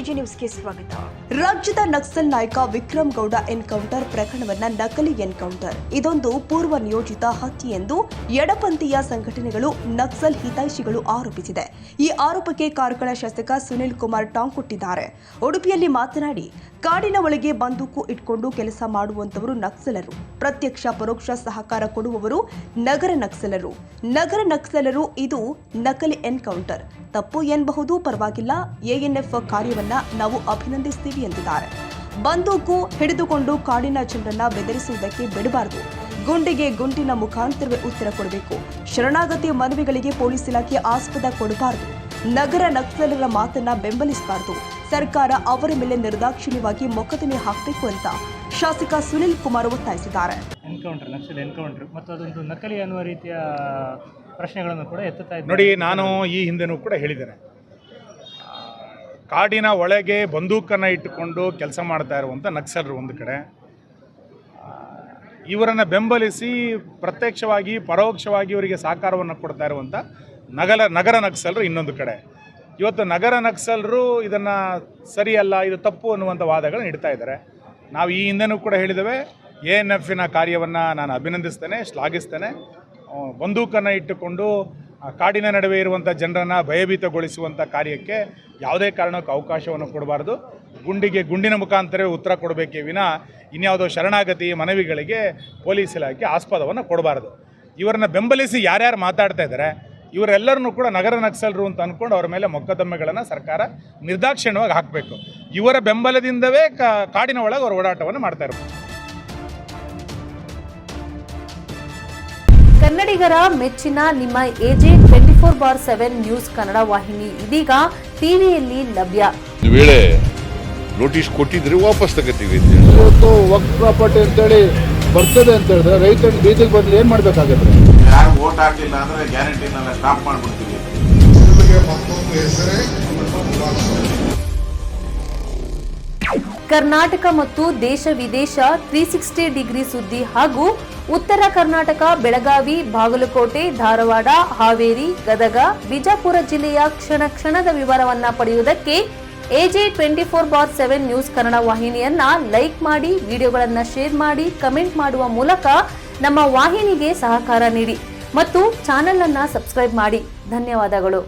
AG ನ್ಯೂಸ್ಗೆ ಸ್ವಾಗತ. ರಾಜ್ಯದ ನಕ್ಸಲ್ ನಾಯಕ ವಿಕ್ರಮ್ ಗೌಡ ಎನ್ಕೌಂಟರ್ ಪ್ರಕರಣವನ್ನ ನಕಲಿ ಎನ್ಕೌಂಟರ್, ಇದೊಂದು ಪೂರ್ವ ನಿಯೋಜಿತ ಹತ್ಯೆ ಎಂದು ಎಡಪಂಥೀಯ ಸಂಘಟನೆಗಳು, ನಕ್ಸಲ್ ಹಿತೈಷಿಗಳು ಆರೋಪಿಸಿದೆ. ಈ ಆರೋಪಕ್ಕೆ ಕಾರ್ಕಳ ಶಾಸಕ ಸುನಿಲ್ ಕುಮಾರ್ ಟಾಂಗ್ ಕೊಟ್ಟಿದ್ದಾರೆ. ಉಡುಪಿಯಲ್ಲಿ ಮಾತನಾಡಿ, ಕಾಡಿನ ಒಳಗೆ ಬಂದೂಕು ಇಟ್ಕೊಂಡು ಕೆಲಸ ಮಾಡುವಂತವರು ನಕ್ಸಲರು, ಪ್ರತ್ಯಕ್ಷ ಪರೋಕ್ಷ ಸಹಕಾರ ಕೊಡುವವರು ನಗರ ನಕ್ಸಲರು. ಇದು ನಕಲಿ ಎನ್ಕೌಂಟರ್. ತಪ್ಪು ಎನ್ನಬಹುದು, ಪರವಾಗಿಲ್ಲ. ಎಎನ್ಎಫ್ ಕಾರ್ಯವನ್ನ ನಾವು ಅಭಿನಂದಿಸ್ತೀವಿ ಎಂದಿದ್ದಾರೆ. ಬಂದೂಕು ಹಿಡಿದುಕೊಂಡು ಕಾಡಿನ ಜನರನ್ನ ಬೆದರಿಸುವುದಕ್ಕೆ ಬಿಡಬಾರದು. ಗುಂಡಿಗೆ ಗುಂಡಿನ ಮುಖಾಂತರವೇ ಉತ್ತರ ಕೊಡಬೇಕು. ಶರಣಾಗತಿ ಮನವಿಗಳಿಗೆ ಪೊಲೀಸ್ ಇಲಾಖೆ ಆಸ್ಪದ ಕೊಡಬಾರದು. ನಗರ ನಕ್ಸಲರ ಮಾತನ್ನ ಬೆಂಬಲಿಸಬಾರದು. ಸರ್ಕಾರ ಅವರ ಮೇಲೆ ನಿರ್ದಾಕ್ಷಿಣ್ಯವಾಗಿ ಮೊಕದ್ದಮೆ ಹಾಕಬೇಕು ಅಂತ ಶಾಸಕ ಸುನಿಲ್ ಕುಮಾರ್ ಒತ್ತಾಯಿಸಿದ್ದಾರೆ. ನಕ್ಸಲ್ ಎನ್ಕೌಂಟರ್ ಮತ್ತು ಅದೊಂದು ನಕಲಿ ಅನ್ನುವ ರೀತಿಯ ಪ್ರಶ್ನೆಗಳನ್ನು ಕೂಡ ಎತ್ತುತ್ತಾ ಇದ್ದಾರೆ. ನೋಡಿ, ನಾನು ಈ ಹಿಂದೆನೂ ಕೂಡ ಹೇಳಿದ್ದೇನೆ, ಕಾಡಿನ ಒಳಗೆ ಬಂದೂಕನ್ನು ಇಟ್ಟುಕೊಂಡು ಕೆಲಸ ಮಾಡ್ತಾ ಇರುವಂಥ ನಕ್ಸಲರು ಒಂದು ಕಡೆ, ಇವರನ್ನು ಬೆಂಬಲಿಸಿ ಪ್ರತ್ಯಕ್ಷವಾಗಿ ಪರೋಕ್ಷವಾಗಿ ಇವರಿಗೆ ಸಹಕಾರವನ್ನು ಕೊಡ್ತಾ ಇರುವಂಥ ನಗರ ನಕ್ಸಲರು ಇನ್ನೊಂದು ಕಡೆ. ಇವತ್ತು ನಗರ ನಕ್ಸಲರು ಇದನ್ನು ಸರಿಯಲ್ಲ, ಇದು ತಪ್ಪು ಅನ್ನುವಂಥ ವಾದಗಳನ್ನ ಇಡ್ತಾ ಇದ್ದಾರೆ. ನಾವು ಈ ಹಿಂದೆನೂ ಕೂಡ ಹೇಳಿದ್ದೇವೆ, ಎಎನ್ಎಫ್ನ ಕಾರ್ಯವನ್ನು ನಾನು ಅಭಿನಂದಿಸ್ತೇನೆ, ಶ್ಲಾಘಿಸ್ತೇನೆ. ಬಂದೂಕನ್ನು ಇಟ್ಟುಕೊಂಡು ಕಾಡಿನ ನಡುವೆ ಇರುವಂಥ ಜನರನ್ನು ಭಯಭೀತಗೊಳಿಸುವಂಥ ಕಾರ್ಯಕ್ಕೆ ಯಾವುದೇ ಕಾರಣಕ್ಕೂ ಅವಕಾಶವನ್ನು ಕೊಡಬಾರ್ದು. ಗುಂಡಿಗೆ ಗುಂಡಿನ ಮುಖಾಂತರವೇ ಉತ್ತರ ಕೊಡಬೇಕೇ ವಿನ ಇನ್ಯಾವುದೋ ಶರಣಾಗತಿ ಮನವಿಗಳಿಗೆ ಪೊಲೀಸ್ ಇಲಾಖೆ ಆಸ್ಪದವನ್ನು ಕೊಡಬಾರ್ದು. ಇವರನ್ನು ಬೆಂಬಲಿಸಿ ಯಾರ್ಯಾರು ಮಾತಾಡ್ತಾ ಇದ್ದಾರೆ, ಇವರೆಲ್ಲರನ್ನೂ ಕೂಡ ನಗರ ನಕ್ಸಲರು ಅಂತ ಅಂದ್ಕೊಂಡು ಅವರ ಮೇಲೆ ಮೊಕದ್ದಮೆಗಳನ್ನು ಸರ್ಕಾರ ನಿರ್ದಾಕ್ಷಿಣ್ಯವಾಗಿ ಹಾಕಬೇಕು. ಇವರ ಬೆಂಬಲದಿಂದವೇ ಕಾಡಿನ ಒಳಗೆ ಅವರು ಓಡಾಟವನ್ನು ಮಾಡ್ತಾ ಇರ್ಬೋದು. ಕನ್ನಡಿಗರ ಮೆಚ್ಚಿನ ನಿಮ್ಮ ಎಜೆ 24/7 ನ್ಯೂಸ್ ಕನ್ನಡ ವಾಹಿನಿ ಇದೀಗ ಟಿವಿಯಲ್ಲಿ ಲಭ್ಯ. ವೇಳೆ ನೋಟಿಸ್ ಕೊಟ್ಟಿದ್ರೆ ವಾಪಸ್ ತಗೋತೀವಿ. ಇವತ್ತು ವಕ್ಫ್ ಪ್ರಾಪರ್ಟಿ ಅಂತೇಳಿ ಬರ್ತದೆ ಅಂತ ಹೇಳಿದ್ರೆ ರೈತರು ಬೀದಿಗೆ ಬಂದ್ರೆ ಏನ್ ಮಾಡ್ಬೇಕಾಗತ್ತೆ? ಯಾರು ವೋಟ್ ಹಾಕಿಲ್ಲ ಅಂದ್ರೆ ಗ್ಯಾರಂಟಿನೆಲ್ಲ ಸ್ಟಾಪ್ ಮಾಡ್ಬಿಡ್ತೀವಿ. ಕರ್ನಾಟಕ ಮತ್ತು ದೇಶ ವಿದೇಶ 360 ಡಿಗ್ರಿ ಸುದ್ದಿ ಹಾಗೂ ಉತ್ತರ ಕರ್ನಾಟಕ, ಬೆಳಗಾವಿ, ಬಾಗಲಕೋಟೆ, ಧಾರವಾಡ, ಹಾವೇರಿ, ಗದಗ, ಬಿಜಾಪುರ ಜಿಲ್ಲೆಯ ಕ್ಷಣ ಕ್ಷಣದ ವಿವರವನ್ನ ಪಡೆಯುವುದಕ್ಕೆ ಎಜೆ 24/7 ನ್ಯೂಸ್ ಕನ್ನಡ ವಾಹಿನಿಯನ್ನ ಲೈಕ್ ಮಾಡಿ, ವಿಡಿಯೋಗಳನ್ನ ಶೇರ್ ಮಾಡಿ, ಕಮೆಂಟ್ ಮಾಡುವ ಮೂಲಕ ನಮ್ಮ ವಾಹಿನಿಗೆ ಸಹಕಾರ ನೀಡಿ ಮತ್ತು ಚಾನೆಲ್ ಅನ್ನ ಸಬ್ಸ್ಕ್ರೈಬ್ ಮಾಡಿ. ಧನ್ಯವಾದಗಳು.